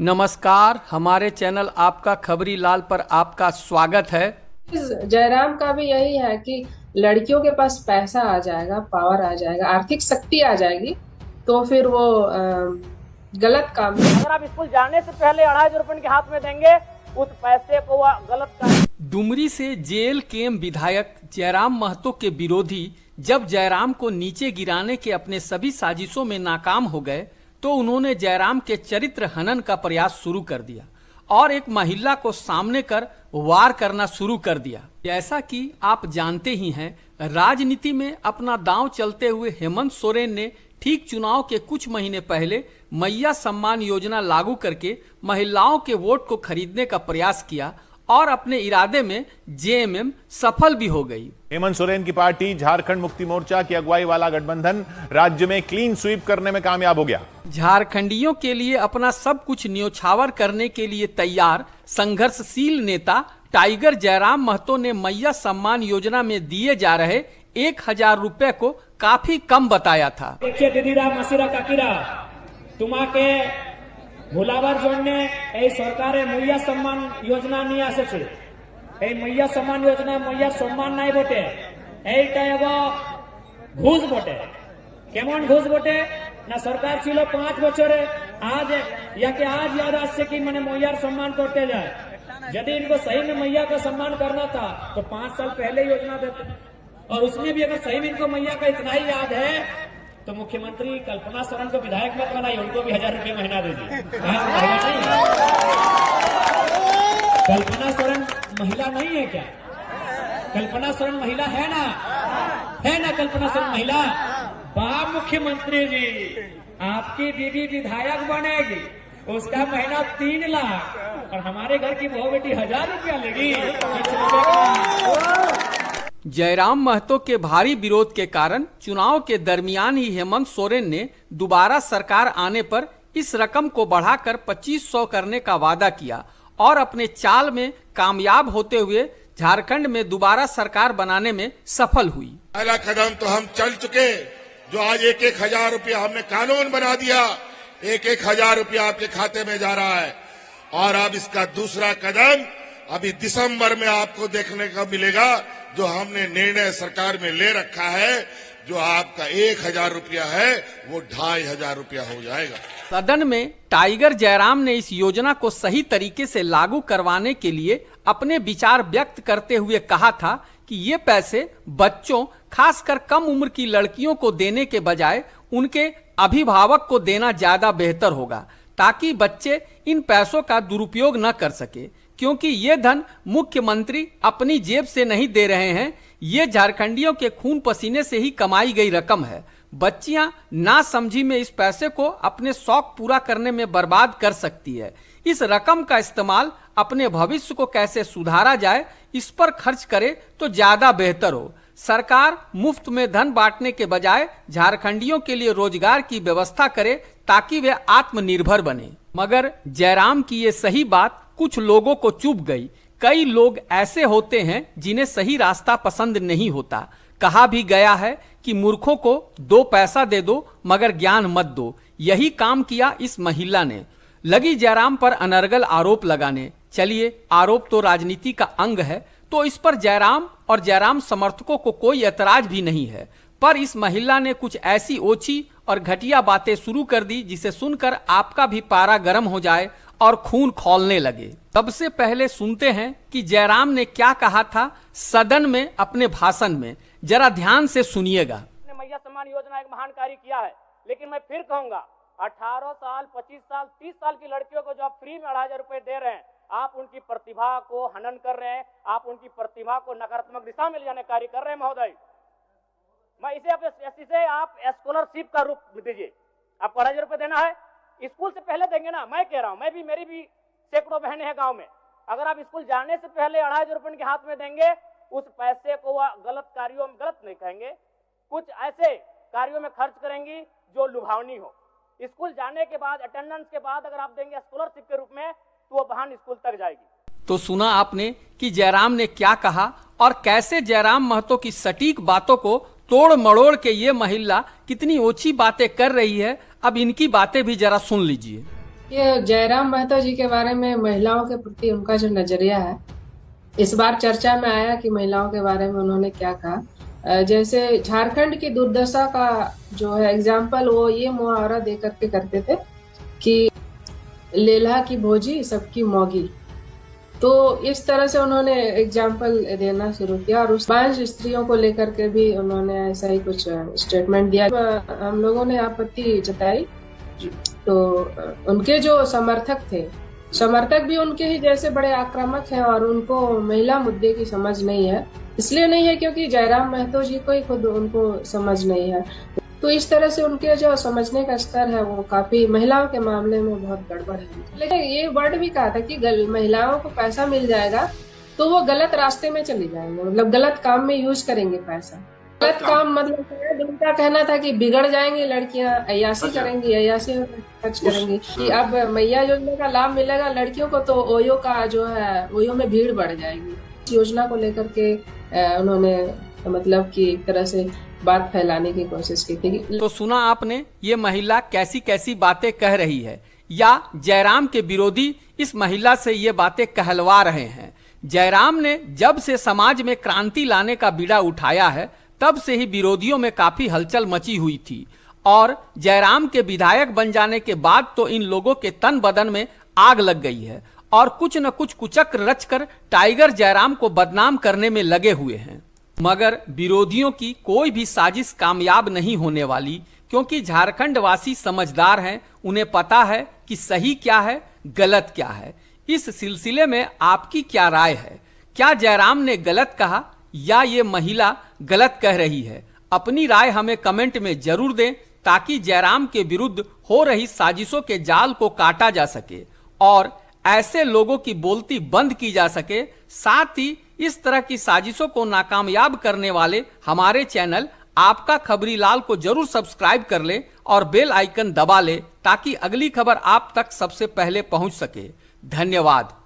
नमस्कार, हमारे चैनल आपका खबरी लाल पर आपका स्वागत है। जयराम का भी यही है कि लड़कियों के पास पैसा आ जाएगा, पावर आ जाएगा, आर्थिक शक्ति आ जाएगी तो फिर वो गलत काम अगर आप स्कूल जाने से पहले 250 रुपए के हाथ में देंगे उस पैसे को वह गलत काम। डुमरी से जेल केम विधायक जयराम महतो के विरोधी जब जयराम को नीचे गिराने के अपने सभी साजिशों में नाकाम हो गए तो उन्होंने जयराम के चरित्र हनन का प्रयास शुरू कर दिया और एक महिला को सामने कर वार करना शुरू कर दिया। जैसा कि आप जानते ही हैं, राजनीति में अपना दांव चलते हुए हेमंत सोरेन ने ठीक चुनाव के कुछ महीने पहले मैया सम्मान योजना लागू करके महिलाओं के वोट को खरीदने का प्रयास किया और अपने इरादे में जेएमएम सफल भी हो गई। हेमंत सोरेन की पार्टी झारखंड मुक्ति मोर्चा की अगुवाई वाला गठबंधन राज्य में क्लीन स्वीप करने में कामयाब हो गया। झारखंडियों के लिए अपना सब कुछ न्योछावर करने के लिए तैयार संघर्षशील नेता टाइगर जयराम महतो ने मैया सम्मान योजना में दिए जा रहे 1000 रुपए को काफी कम बताया था। देखिए दीदीरा मसीरा काकीरा तुम्हाके भुलावर जोड़ने सरकारे मैया सम्मान योजना नहीं आसे मैया सम्मान योजना मैया सम्मान नहीं बोटे घूस बोटे केमन घूस बोटे ना सरकार छिलो 5 बछरे आज या के आज याद आसे कि मैंने मैया सम्मान करते जाए। यदि इनको सही में मैया का सम्मान करना था तो 5 साल पहले योजना देते और उसमें भी अगर सही में इनको मैया का इतना ही याद है तो मुख्यमंत्री कल्पना सोरेन को विधायक मत बनाइए, उनको भी 1000 रुपए महीना दीजिए। कल्पना सोरेन महिला नहीं है क्या? कल्पना सोरेन महिला है ना कल्पना सोरेन महिला। बाप मुख्यमंत्री जी आपकी बीबी विधायक बनेगी, उसका महीना 3 लाख और हमारे घर की बहू बेटी 1000 रुपया लेगी। जयराम महतो के भारी विरोध के कारण चुनाव के दरमियान ही हेमंत सोरेन ने दोबारा सरकार आने पर इस रकम को बढ़ाकर 2500 करने का वादा किया और अपने चाल में कामयाब होते हुए झारखंड में दोबारा सरकार बनाने में सफल हुई। पहला कदम तो हम चल चुके, जो आज 1000 रुपया हमने कानून बना दिया, 1000 रुपया आपके खाते में जा रहा है और अब इसका दूसरा कदम अभी दिसंबर में आपको देखने को मिलेगा, जो हमने निर्णय सरकार में ले रखा है। जो आपका 1000 रुपया है वो 2500 रुपया हो जाएगा। सदन में टाइगर जयराम ने इस योजना को सही तरीके से लागू करवाने के लिए अपने विचार व्यक्त करते हुए कहा था कि ये पैसे बच्चों, खासकर कम उम्र की लड़कियों को देने के बजाय उनके अभिभावक को देना ज्यादा बेहतर होगा, ताकि बच्चे इन पैसों का दुरुपयोग न कर सके, क्योंकि ये धन मुख्यमंत्री अपनी जेब से नहीं दे रहे हैं, ये झारखंडियों के खून पसीने से ही कमाई गई रकम है। बच्चियां ना समझी में इस पैसे को अपने शौक पूरा करने में बर्बाद कर सकती है। इस रकम का इस्तेमाल अपने भविष्य को कैसे सुधारा जाए इस पर खर्च करे तो ज्यादा बेहतर हो। सरकार मुफ्त में धन बांटने के बजाय झारखंडियों के लिए रोजगार की व्यवस्था करे ताकि वे आत्मनिर्भर बने। मगर जयराम की ये सही बात कुछ लोगों को चुभ गई। कई लोग ऐसे होते हैं जिन्हें सही रास्ता पसंद नहीं होता। कहा भी गया है कि मूर्खों को 2 पैसा दे दो मगर ज्ञान मत दो। यही काम किया इस महिला ने। लगी जयराम पर अनर्गल आरोप लगाने। चलिए, आरोप तो राजनीति का अंग है तो इस पर जयराम और जयराम समर्थकों को कोई ऐतराज भी नहीं है, पर इस महिला ने कुछ ऐसी ओछी और घटिया बातें शुरू कर दी जिसे सुनकर आपका भी पारा गर्म हो जाए और खून खौलने लगे। सबसे पहले सुनते हैं कि जयराम ने क्या कहा था सदन में अपने भाषण में। जरा ध्यान से सुनिएगा। मैया सम्मान योजना एक महान कार्य किया है, लेकिन मैं फिर कहूंगा 18 साल, 25 साल, 30 साल की लड़कियों को जो आप फ्री में 2,500 रुपए दे रहे हैं, आप उनकी प्रतिभा को हनन कर रहे हैं, आप उनकी प्रतिभा को नकारात्मक दिशा में ले जाने कार्य कर रहे हैं महोदय। मैं इसे आप स्कॉलरशिप का रूप दीजिए। आपको 2,500 रुपए देना है, स्कूल से पहले देंगे ना। मैं कह रहा हूं, मेरी भी सैकड़ों बहनें हैं गांव में। अगर आप स्कूल जाने से पहले 2,500 रुपए के हाथ में देंगे, उस पैसे को वह गलत कार्यों में, गलत नहीं कहेंगे, कुछ ऐसे कार्यों में खर्च करेंगी जो लुभावनी हो। स्कूल जाने के बाद, अटेंडेंस के बाद अगर आप देंगे स्कॉलरशिप के रूप में, तो वो बहन स्कूल तक जाएगी। तो सुना आपने कि जयराम ने क्या कहा और कैसे जयराम महतो की सटीक बातों को तोड़ मड़ोड़ के ये महिला कितनी ओछी बातें कर रही है। अब इनकी बातें भी जरा सुन लीजिए। ये जयराम मेहता जी के बारे में महिलाओं के प्रति उनका जो नजरिया है, इस बार चर्चा में आया कि महिलाओं के बारे में उन्होंने क्या कहा। जैसे झारखंड की दुर्दशा का जो है एग्जाम्पल वो ये मुहावरा दे करके करते थे कि लेला की भोजी सबकी मौगी। तो इस तरह से उन्होंने एग्जाम्पल देना शुरू किया और उस 5 स्त्रियों को लेकर के भी उन्होंने ऐसा ही कुछ स्टेटमेंट दिया। हम लोगों ने आपत्ति जताई तो उनके जो समर्थक भी उनके ही जैसे बड़े आक्रामक हैं और उनको महिला मुद्दे की समझ नहीं है। इसलिए नहीं है क्योंकि जयराम महतो जी को ही खुद उनको समझ नहीं है। तो इस तरह से उनके जो समझने का स्तर है वो काफी महिलाओं के मामले में बहुत गड़बड़ है। लेकिन ये वर्ड भी कहा था कि महिलाओं को पैसा मिल जाएगा तो वो गलत रास्ते में चली जाएंगे, मतलब गलत काम में यूज करेंगे पैसा। गलत काम मतलब उनका कहना था कि बिगड़ जाएंगी लड़कियां, अय्याशी करेंगी, अय्याशी खर्च करेंगी। कि अब मैया योजना का लाभ मिलेगा लड़कियों को तो ओयो का जो है ओयो में भीड़ बढ़ जाएगी। इस योजना को लेकर के उन्होंने मतलब कि एक तरह से बात फैलाने की कोशिश की थी। तो सुना आपने ये महिला कैसी कैसी बातें कह रही है, या जयराम के विरोधी इस महिला से ये बातें कहलवा रहे हैं। जयराम ने जब से समाज में क्रांति लाने का बीड़ा उठाया है तब से ही विरोधियों में काफी हलचल मची हुई थी और जयराम के विधायक बन जाने के बाद तो इन लोगों के तन बदन में आग लग गई है और कुछ न कुछ कुचक्र रचकर टाइगर जयराम को बदनाम करने में लगे हुए हैं। मगर विरोधियों की कोई भी साजिश कामयाब नहीं होने वाली, क्योंकि झारखंड वासी समझदार हैं। उन्हें पता है कि सही क्या है, गलत क्या है। इस सिलसिले में आपकी क्या राय है? क्या जयराम ने गलत कहा या ये महिला गलत कह रही है? अपनी राय हमें कमेंट में जरूर दें ताकि जयराम के विरुद्ध हो रही साजिशों के जाल को काटा जा सके और ऐसे लोगों की बोलती बंद की जा सके। साथ ही इस तरह की साजिशों को नाकामयाब करने वाले हमारे चैनल आपका खबरी लाल को जरूर सब्सक्राइब कर ले और बेल आइकन दबा ले ताकि अगली खबर आप तक सबसे पहले पहुंच सके। धन्यवाद।